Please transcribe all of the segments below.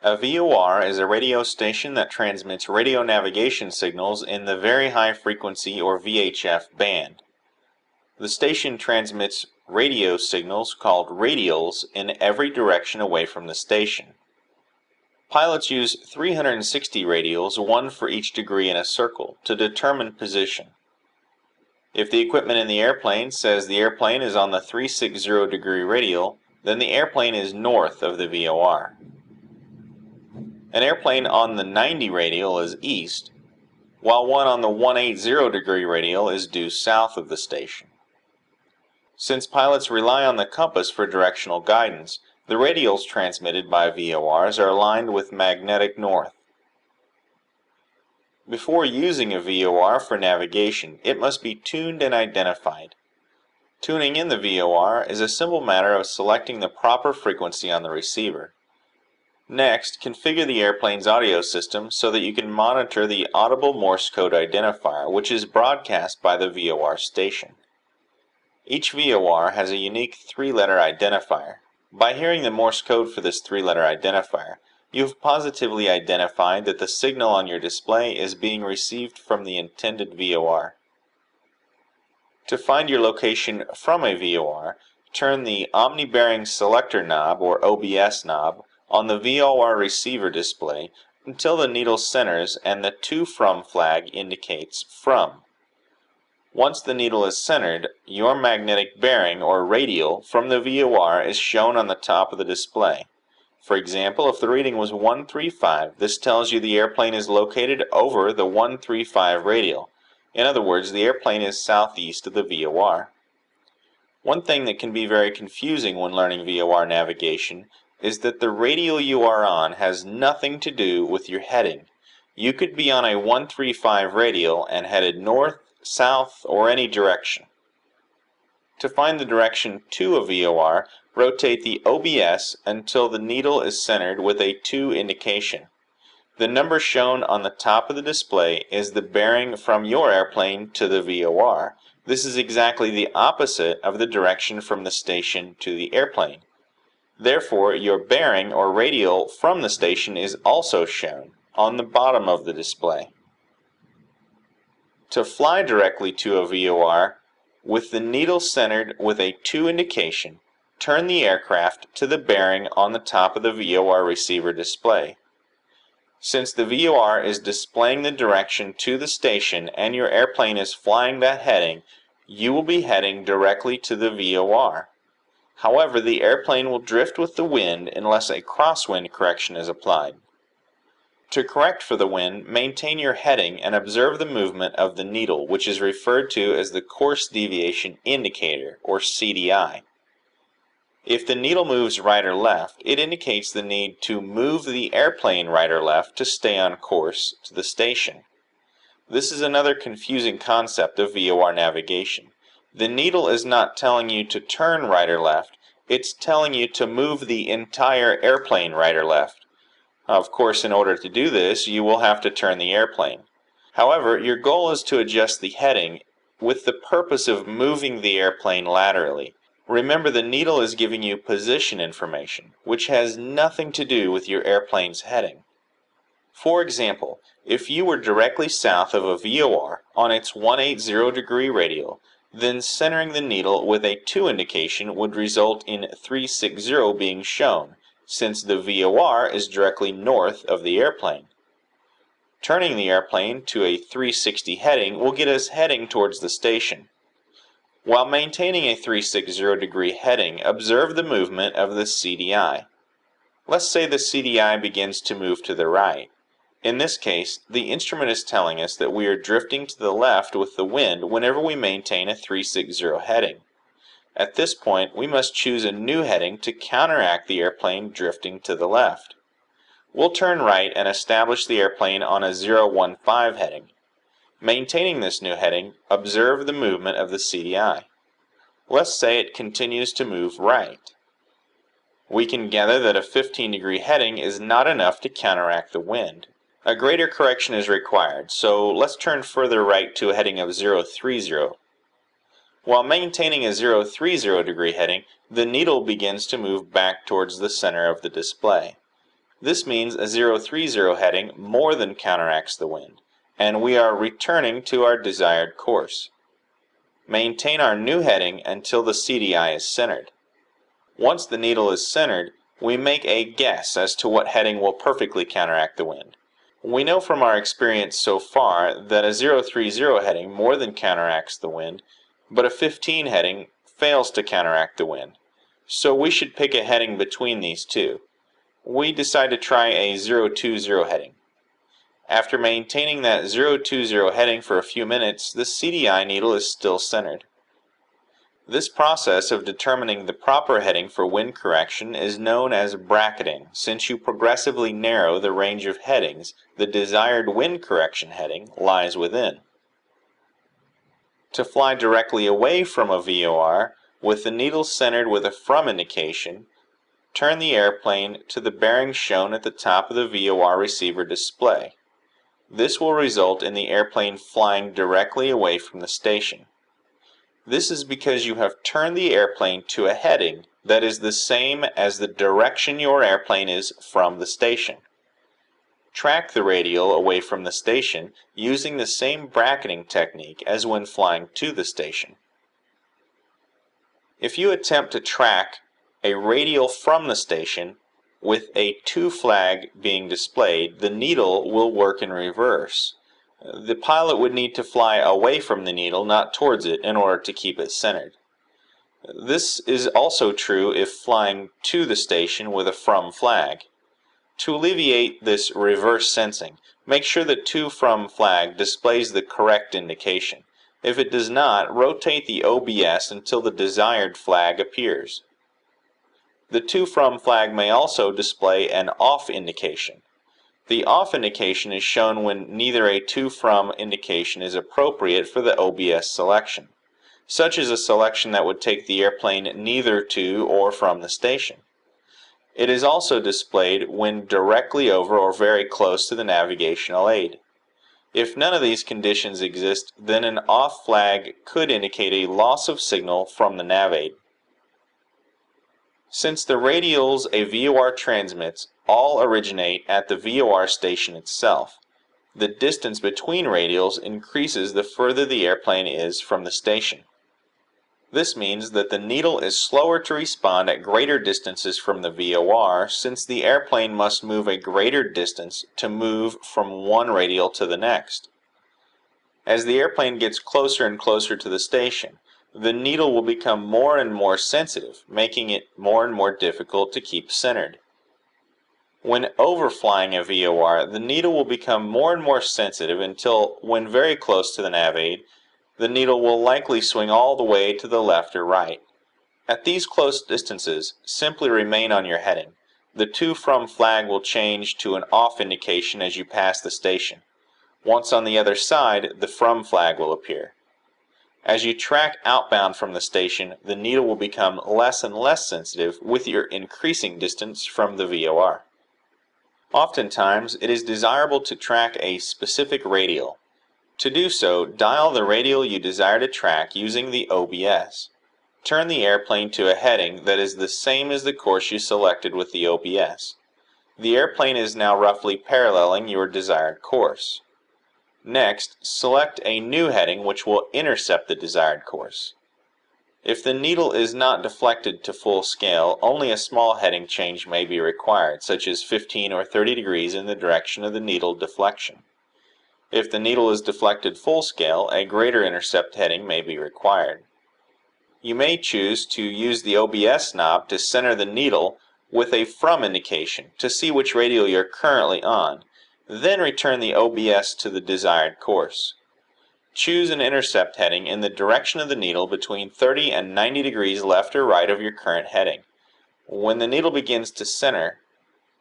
A VOR is a radio station that transmits radio navigation signals in the very high frequency or VHF band. The station transmits radio signals called radials in every direction away from the station. Pilots use 360 radials, one for each degree in a circle, to determine position. If the equipment in the airplane says the airplane is on the 360 degree radial, then the airplane is north of the VOR. An airplane on the 90 radial is east, while one on the 180 degree radial is due south of the station. Since pilots rely on the compass for directional guidance, the radials transmitted by VORs are aligned with magnetic north. Before using a VOR for navigation, it must be tuned and identified. Tuning in the VOR is a simple matter of selecting the proper frequency on the receiver. Next, configure the airplane's audio system so that you can monitor the audible Morse code identifier, which is broadcast by the VOR station. Each VOR has a unique 3-letter identifier. By hearing the Morse code for this 3-letter identifier, you have positively identified that the signal on your display is being received from the intended VOR. To find your location from a VOR, turn the Omni Bearing Selector knob, or OBS knob, on the VOR receiver display until the needle centers and the To From flag indicates From. Once the needle is centered, your magnetic bearing or radial from the VOR is shown on the top of the display. For example, if the reading was 135, this tells you the airplane is located over the 135 radial. In other words, the airplane is southeast of the VOR. One thing that can be very confusing when learning VOR navigation is that the radial you are on has nothing to do with your heading. You could be on a 135 radial and headed north, south, or any direction. To find the direction to a VOR, rotate the OBS until the needle is centered with a To indication. The number shown on the top of the display is the bearing from your airplane to the VOR. This is exactly the opposite of the direction from the station to the airplane. Therefore, your bearing or radial from the station is also shown on the bottom of the display. To fly directly to a VOR, with the needle centered with a To indication, turn the aircraft to the bearing on the top of the VOR receiver display. Since the VOR is displaying the direction to the station and your airplane is flying that heading, you will be heading directly to the VOR. However, the airplane will drift with the wind unless a crosswind correction is applied. To correct for the wind, maintain your heading and observe the movement of the needle, which is referred to as the Course Deviation Indicator, or CDI. If the needle moves right or left, it indicates the need to move the airplane right or left to stay on course to the station. This is another confusing concept of VOR navigation. The needle is not telling you to turn right or left, it's telling you to move the entire airplane right or left. Of course, in order to do this, you will have to turn the airplane. However, your goal is to adjust the heading with the purpose of moving the airplane laterally. Remember, the needle is giving you position information, which has nothing to do with your airplane's heading. For example, if you were directly south of a VOR on its 180 degree radial, then centering the needle with a To indication would result in 360 being shown, since the VOR is directly north of the airplane. Turning the airplane to a 360 heading will get us heading towards the station. While maintaining a 360 degree heading, observe the movement of the CDI. Let's say the CDI begins to move to the right. In this case, the instrument is telling us that we are drifting to the left with the wind whenever we maintain a 360 heading. At this point, we must choose a new heading to counteract the airplane drifting to the left. We'll turn right and establish the airplane on a 015 heading. Maintaining this new heading, observe the movement of the CDI. Let's say it continues to move right. We can gather that a 15 degree heading is not enough to counteract the wind. A greater correction is required, so let's turn further right to a heading of 030. While maintaining a 030 degree heading, the needle begins to move back towards the center of the display. This means a 030 heading more than counteracts the wind, and we are returning to our desired course. Maintain our new heading until the CDI is centered. Once the needle is centered, we make a guess as to what heading will perfectly counteract the wind. We know from our experience so far that a 030 heading more than counteracts the wind, but a 15 heading fails to counteract the wind. So we should pick a heading between these two. We decide to try a 020 heading. After maintaining that 020 heading for a few minutes, the CDI needle is still centered. This process of determining the proper heading for wind correction is known as bracketing, since you progressively narrow the range of headings the desired wind correction heading lies within. To fly directly away from a VOR, with the needle centered with a from indication, turn the airplane to the bearing shown at the top of the VOR receiver display. This will result in the airplane flying directly away from the station. This is because you have turned the airplane to a heading that is the same as the direction your airplane is from the station. Track the radial away from the station using the same bracketing technique as when flying to the station. If you attempt to track a radial from the station with a to flag being displayed, the needle will work in reverse. The pilot would need to fly away from the needle, not towards it, in order to keep it centered. This is also true if flying to the station with a from flag. To alleviate this reverse sensing, make sure the to from flag displays the correct indication. If it does not, rotate the OBS until the desired flag appears. The to from flag may also display an off indication. The off indication is shown when neither a to from indication is appropriate for the OBS selection. Such is a selection that would take the airplane neither to or from the station. It is also displayed when directly over or very close to the navigational aid. If none of these conditions exist, then an off flag could indicate a loss of signal from the nav aid. Since the radials a VOR transmits all originate at the VOR station itself, the distance between radials increases the further the airplane is from the station. This means that the needle is slower to respond at greater distances from the VOR, since the airplane must move a greater distance to move from one radial to the next. As the airplane gets closer and closer to the station, the needle will become more and more sensitive, making it more and more difficult to keep centered. When overflying a VOR, the needle will become more and more sensitive until, when very close to the nav aid, the needle will likely swing all the way to the left or right. At these close distances, simply remain on your heading. The to from flag will change to an off indication as you pass the station. Once on the other side, the from flag will appear. As you track outbound from the station, the needle will become less and less sensitive with your increasing distance from the VOR. Oftentimes, it is desirable to track a specific radial. To do so, dial the radial you desire to track using the OBS. Turn the airplane to a heading that is the same as the course you selected with the OBS. The airplane is now roughly paralleling your desired course. Next, select a new heading which will intercept the desired course. If the needle is not deflected to full scale, only a small heading change may be required, such as 15 or 30 degrees in the direction of the needle deflection. If the needle is deflected full scale, a greater intercept heading may be required. You may choose to use the OBS knob to center the needle with a from indication to see which radial you're currently on. Then return the OBS to the desired course. Choose an intercept heading in the direction of the needle between 30 and 90 degrees left or right of your current heading. When the needle begins to center,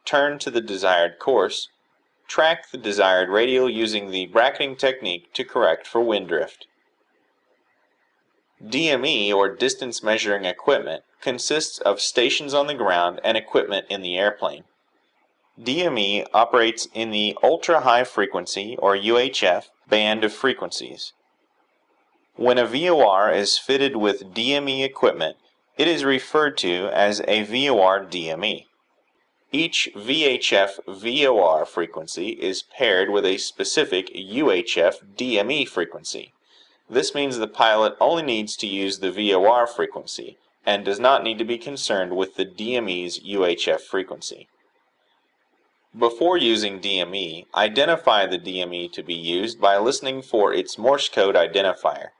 turn to the desired course. Track the desired radial using the bracketing technique to correct for wind drift. DME, or distance measuring equipment, consists of stations on the ground and equipment in the airplane. DME operates in the ultra-high frequency, or UHF, band of frequencies. When a VOR is fitted with DME equipment, it is referred to as a VOR DME. Each VHF VOR frequency is paired with a specific UHF DME frequency. This means the pilot only needs to use the VOR frequency and does not need to be concerned with the DME's UHF frequency. Before using DME, identify the DME to be used by listening for its Morse code identifier.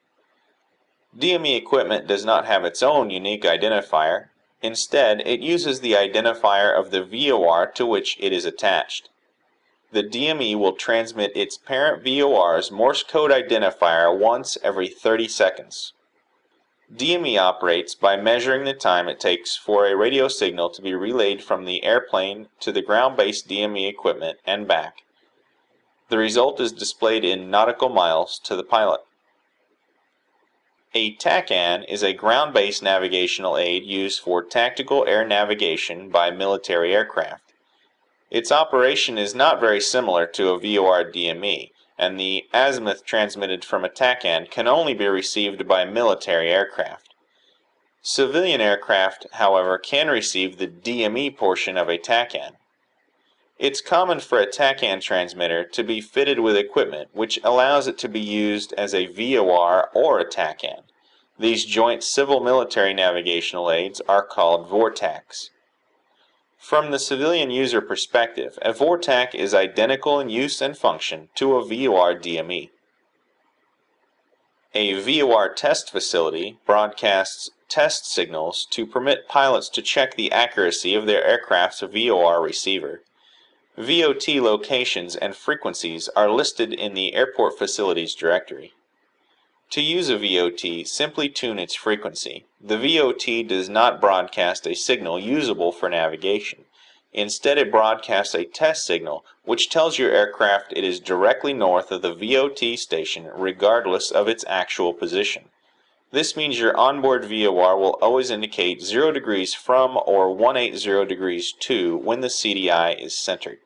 DME equipment does not have its own unique identifier. Instead, it uses the identifier of the VOR to which it is attached. The DME will transmit its parent VOR's Morse code identifier once every 30 seconds. DME operates by measuring the time it takes for a radio signal to be relayed from the airplane to the ground-based DME equipment and back. The result is displayed in nautical miles to the pilot. A TACAN is a ground-based navigational aid used for tactical air navigation by military aircraft. Its operation is not very similar to a VOR DME, and the azimuth transmitted from a TACAN can only be received by military aircraft. Civilian aircraft, however, can receive the DME portion of a TACAN. It's common for a TACAN transmitter to be fitted with equipment which allows it to be used as a VOR or a TACAN. These joint civil-military navigational aids are called VORTACs. From the civilian user perspective, a VORTAC is identical in use and function to a VOR DME. A VOR test facility broadcasts test signals to permit pilots to check the accuracy of their aircraft's VOR receiver. VOT locations and frequencies are listed in the Airport Facilities Directory. To use a VOT, simply tune its frequency. The VOT does not broadcast a signal usable for navigation. Instead, it broadcasts a test signal which tells your aircraft it is directly north of the VOT station regardless of its actual position. This means your onboard VOR will always indicate 0 degrees from or 180 degrees to when the CDI is centered.